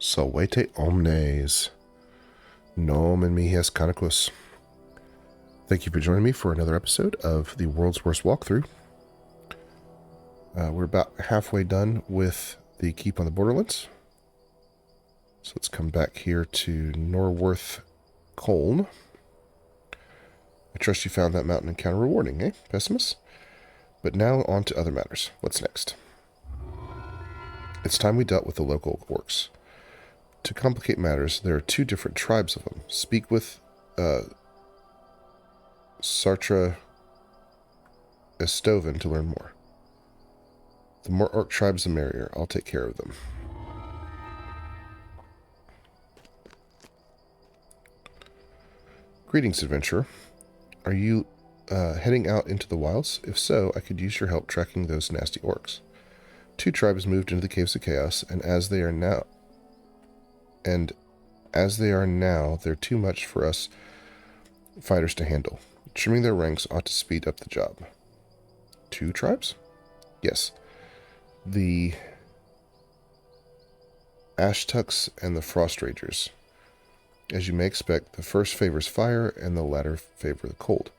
Salvete Omnes. Nomen mihi canonicus. Thank you for joining me for another episode of the World's Worst Walkthrough. We're about halfway done with the Keep on the Borderlands. So let's come back here to Norworth Colne. I trust you found that mountain encounter rewarding, eh, Pessimist? But now on to other matters. What's next? It's time we dealt with the local orcs. To complicate matters, there are two different tribes of them. Speak with Sartre Estoven to learn more. The more orc tribes, the merrier. I'll take care of them. Greetings, adventurer. Are you heading out into the wilds? If so, I could use your help tracking those nasty orcs. Two tribes moved into the Caves of Chaos, and as they are now, they're too much for us fighters to handle. Trimming their ranks ought to speed up the job. Two tribes? Yes. The Ashtucks and the Frost Ragers. As you may expect, the first favors fire and the latter favor the cold.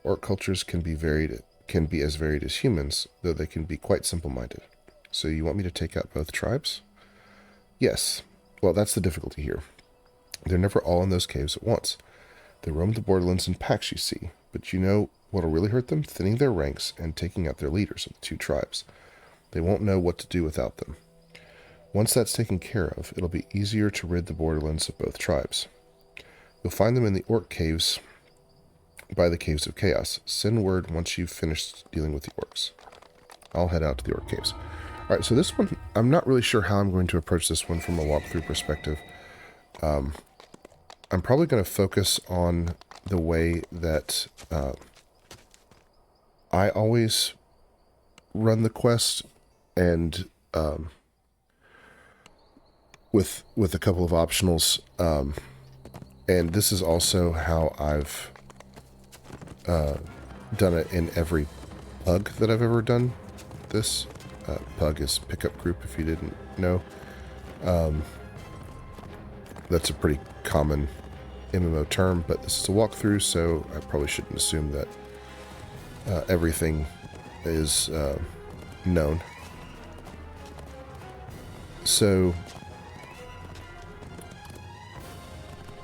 Orc cultures can be as varied as humans, though they can be quite simple-minded. So you want me to take out both tribes? Yes. Well, that's the difficulty here. They're never all in those caves at once. They roam the borderlands in packs, you see. But you know what'll really hurt them? Thinning their ranks and taking out their leaders of the two tribes. They won't know what to do without them. Once that's taken care of, it'll be easier to rid the borderlands of both tribes. You'll find them in the orc caves by the Caves of Chaos. Send word once you've finished dealing with the orcs. I'll head out to the orc caves. Alright, so this one, I'm not really sure how I'm going to approach this one from a walkthrough perspective. I'm probably going to focus on the way that I always run the quest, and with a couple of optionals. And this is also how I've done it in every pug that I've ever done this. Pug is pickup group, if you didn't know. That's a pretty common MMO term, but this is a walkthrough, so I probably shouldn't assume that everything is known. So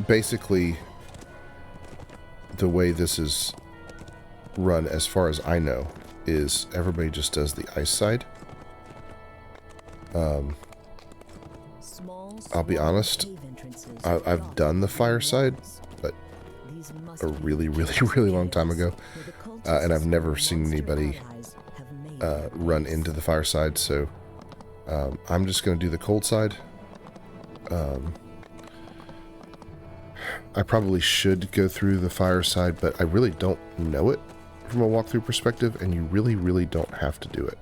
basically, the way this is run, as far as I know, is everybody just does the ice side. I'll be honest, I've done the fire side, but a really, really, really long time ago, and I've never seen anybody run into the fire side, so I'm just going to do the cold side. I probably should go through the fire side, but I really don't know it from a walkthrough perspective, and you really, really don't have to do it.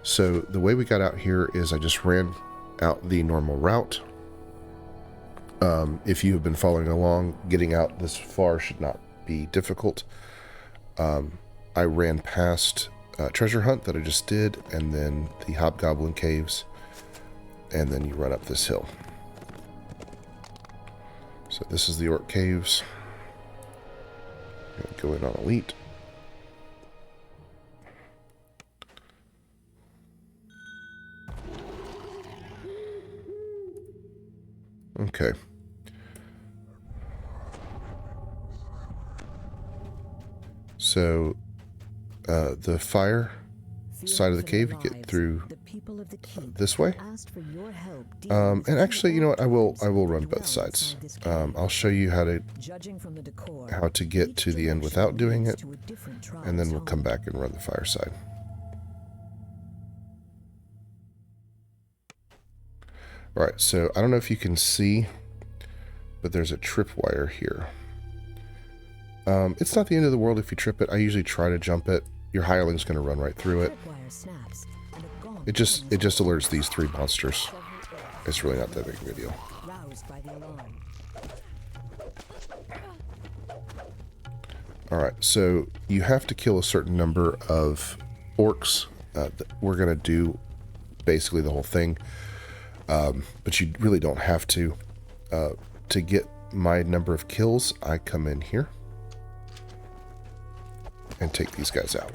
So the way we got out here is I just ran out the normal route. If you have been following along, getting out this far should not be difficult. I ran past Treasure Hunt that I just did, and then the Hobgoblin Caves, and then you run up this hill. So this is the Orc Caves. Go in on Elite. Okay. So, the fire side of the cave, you get through this way. And actually, you know what? I will run both sides. I'll show you how to get to the end without doing it, and then we'll come back and run the fire side. Alright, so I don't know if you can see, but there's a tripwire here. It's not the end of the world if you trip it. I usually try to jump it. Your hireling's going to run right through it. It just alerts these three monsters. It's really not that big of a deal. Alright, so you have to kill a certain number of orcs. We're going to do basically the whole thing. But you really don't have to. To get my number of kills, I come in here and take these guys out.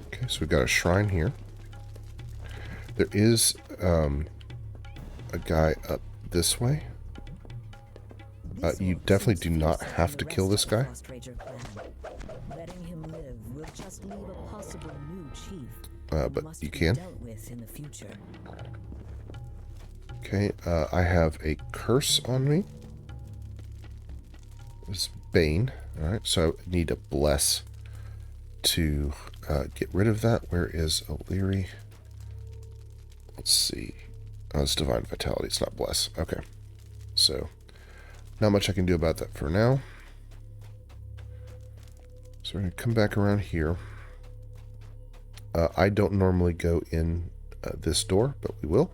Okay, so we've got a shrine here. There is a guy up this way. You definitely do not have to kill this guy. But you can. Okay, I have a curse on me. It's Bane. Alright, so I need a bless to get rid of that. Where is O'Leary? Let's see. Oh, it's Divine Vitality. It's not bless. Okay. So, not much I can do about that for now. So we're going to come back around here. I don't normally go in this door, but we will.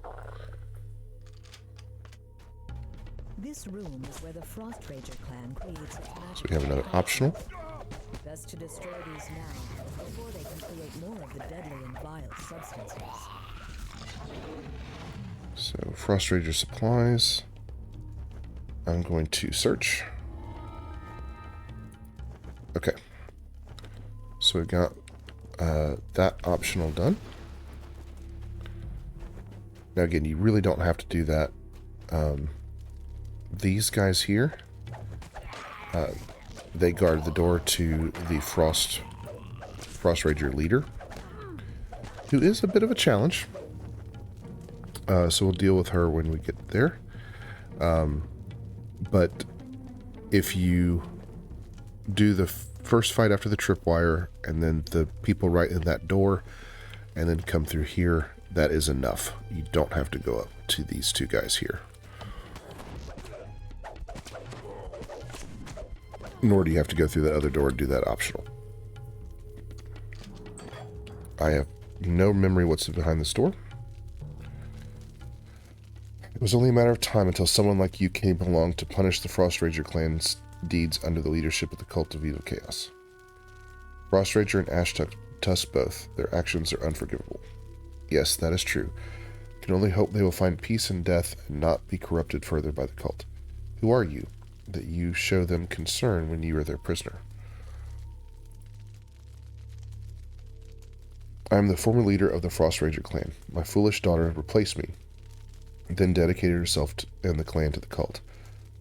This room is where the Frost Ranger clan creates its magic. So we have another optional. Best to destroy these now before they can create more of the deadly and vile substances. So Frost Ranger supplies. I'm going to search. Okay. So we've got that optional done. Now again, you really don't have to do that. These guys here, they guard the door to the Frost Ranger leader, who is a bit of a challenge. So we'll deal with her when we get there. But if you do the first fight after the tripwire, and then the people right in that door, and then come through here, that is enough. You don't have to go up to these two guys here. Nor do you have to go through that other door and do that optional. I have no memory what's behind this door. It was only a matter of time until someone like you came along to punish the Frost Ranger clan's deeds under the leadership of the Cult of Evil Chaos. Frost Ranger and Ash Tusk both. Their actions are unforgivable. Yes, that is true. Can only hope they will find peace in death and not be corrupted further by the cult. Who are you, that you show them concern when you are their prisoner? I am the former leader of the Frost Ranger clan. My foolish daughter replaced me, then dedicated herself and the clan to the cult.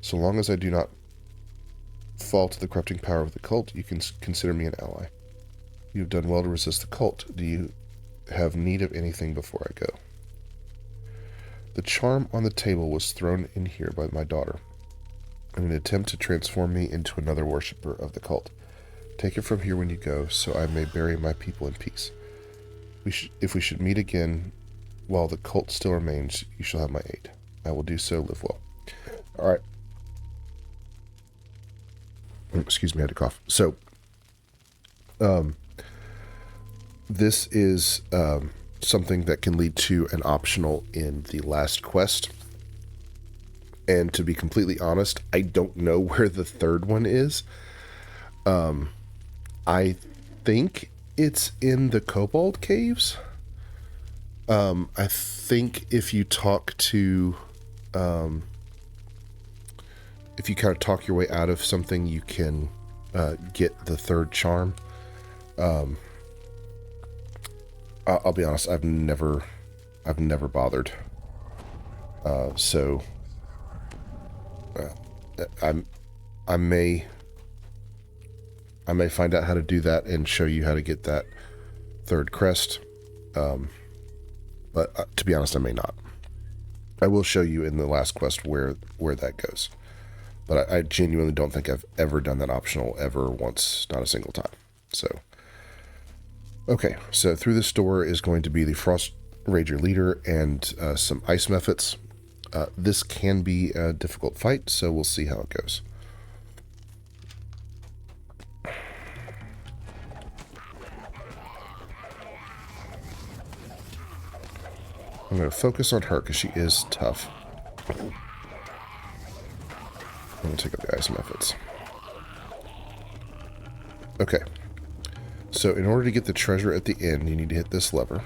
So long as I do not fall to the corrupting power of the cult, you can consider me an ally. You have done well to resist the cult. Do you have need of anything before I go? The charm on the table was thrown in here by my daughter in an attempt to transform me into another worshipper of the cult. Take it from here when you go, so I may bury my people in peace. If we should meet again while the cult still remains, you shall have my aid. I will do so. Live well. All right. Excuse me, I had to cough. So, this is something that can lead to an optional in the last quest. And to be completely honest, I don't know where the third one is. I think it's in the Kobold Caves. I think if you talk to... if you kind of talk your way out of something, you can get the third charm. I'll be honest, I've never bothered. So I may find out how to do that and show you how to get that third crest. But to be honest, I may not. I will show you in the last quest where that goes. But I genuinely don't think I've ever done that optional ever once, not a single time. So, okay, so through this door is going to be the Frost Ranger leader and some ice mephits. This can be a difficult fight, so we'll see how it goes. I'm going to focus on her because she is tough. I'm going to take up the ice mephits. Okay. So in order to get the treasure at the end, you need to hit this lever.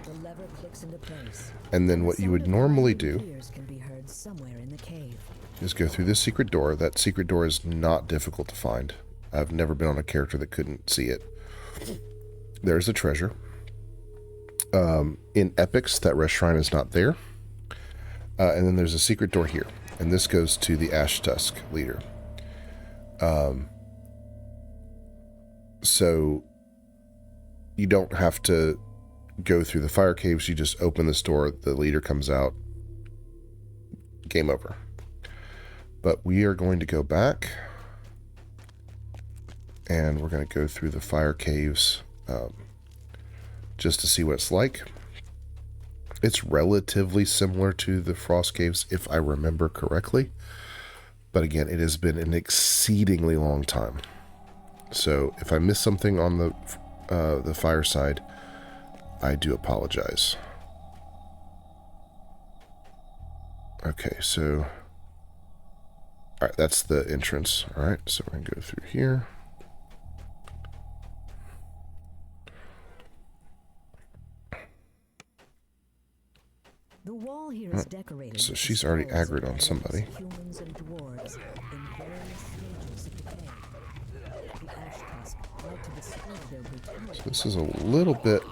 The lever clicks into place. And then what you would normally do Can be heard somewhere in the cave. is go through this secret door. That secret door is not difficult to find. I've never been on a character that couldn't see it. There's the treasure. In Epics, that rest shrine is not there. And then there's a secret door here. And this goes to the Ash Tusk leader. So you don't have to go through the fire caves. You just open this door. The leader comes out. Game over. But we are going to go back. And we're going to go through the fire caves just to see what it's like. It's relatively similar to the frost caves, if I remember correctly. But again, it has been an exceedingly long time. So if I miss something on the fire side, I do apologize. Okay, so... Alright, that's the entrance. Alright, so we're going to go through here. The wall here is decorated. So she's already aggroed on somebody. Humans and dwarves in various stages of decay. The Ash Tusk like to display their brutality. So this is a little bit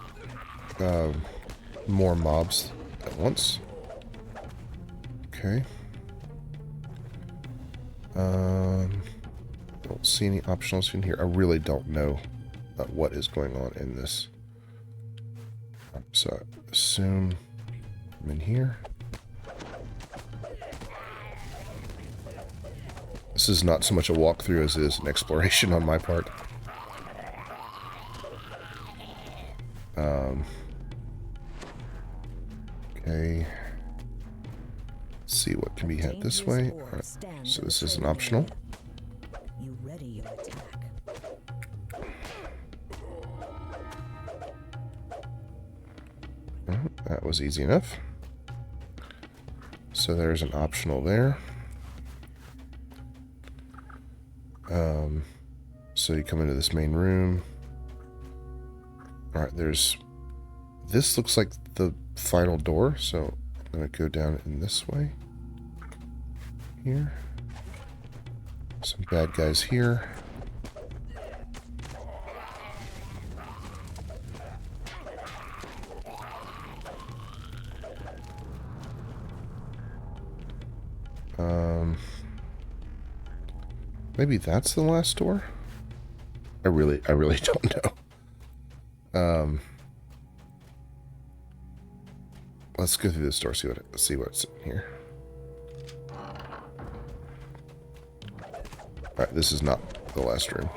more mobs at once. Okay. Don't see any optionals in here. I really don't know what is going on in this. So I assume I'm in here. This is not so much a walkthrough as it is an exploration on my part. Okay. Let's see what can be had this way. Alright, so this is an optional. You ready your attack. That was easy enough. So there's an optional there. So you come into this main room. Alright, this looks like the final door, so I'm going to go down in this way. Here. Some bad guys here. Maybe that's the last door? I really don't know. Let's go through this door, see what's in here. Alright, this is not the last room.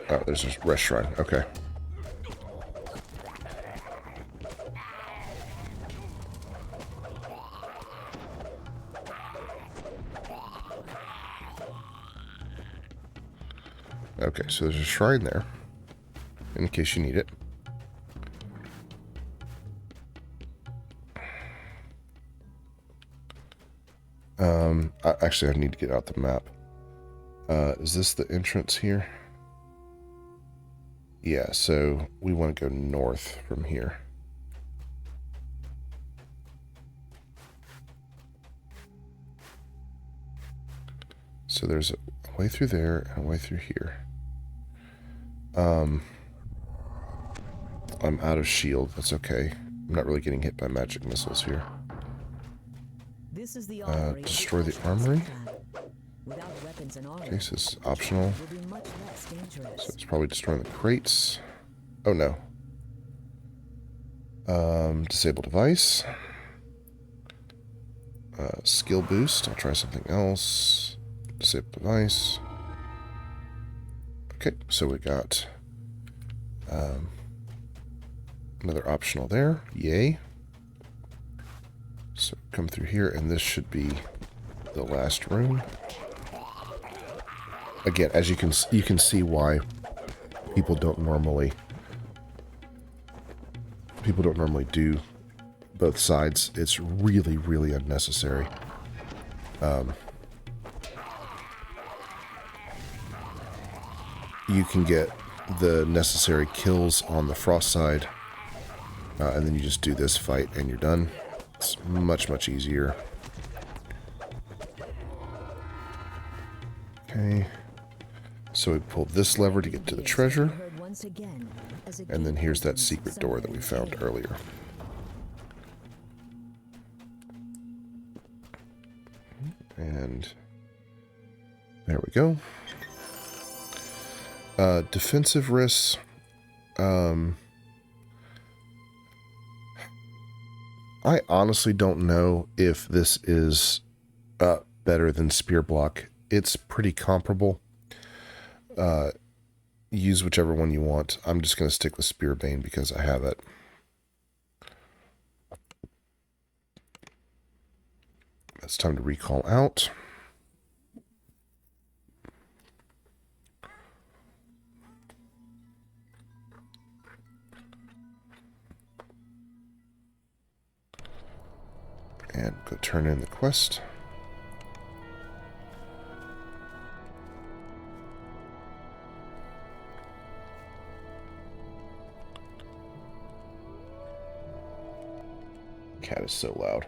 Oh, there's a rest shrine. Okay. Okay, so there's a shrine there, in case you need it. Actually, I need to get out the map. Is this the entrance here? Yeah, so we want to go north from here. So there's a way through there and a way through here. I'm out of shield. That's okay. I'm not really getting hit by magic missiles here. This is the Destroy the armory. Without weapons and armor, Okay, so this is optional. will be much less dangerous. So it's probably destroying the crates. Oh no. Disable device. Skill boost. I'll try something else. Disable device. Okay, so we got another optional there. Yay. So come through here, and this should be the last room. Again, as you can see why people don't normally People don't normally do both sides. It's really, really unnecessary. You can get the necessary kills on the frost side, and then you just do this fight and you're done. It's much, much easier. Okay. So we pull this lever to get to the treasure. And then here's that secret door that we found earlier. And there we go. Defensive risks. I honestly don't know if this is better than Spear Block. It's pretty comparable. Use whichever one you want. I'm just going to stick with Spear Bane because I have it. It's time to recall out. And go turn in the quest. Cat is so loud.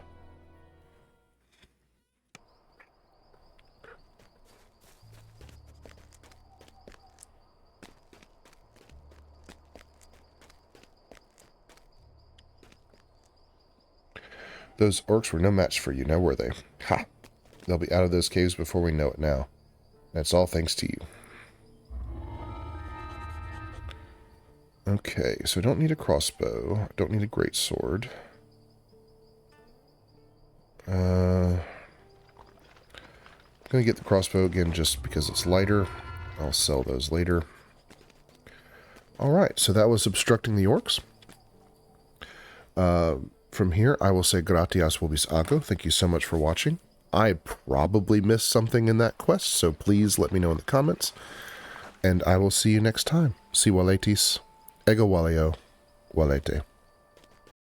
Those orcs were no match for you, now were they? Ha! They'll be out of those caves before we know it now. That's all thanks to you. Okay, so I don't need a crossbow. I don't need a greatsword. I'm going to get the crossbow again just because it's lighter. I'll sell those later. Alright, so that was Obstructing the Orcs. From here, I will say gratias vobis ago. Thank you so much for watching. I probably missed something in that quest, so please let me know in the comments. And I will see you next time. Si valetis, ego valeo, valete.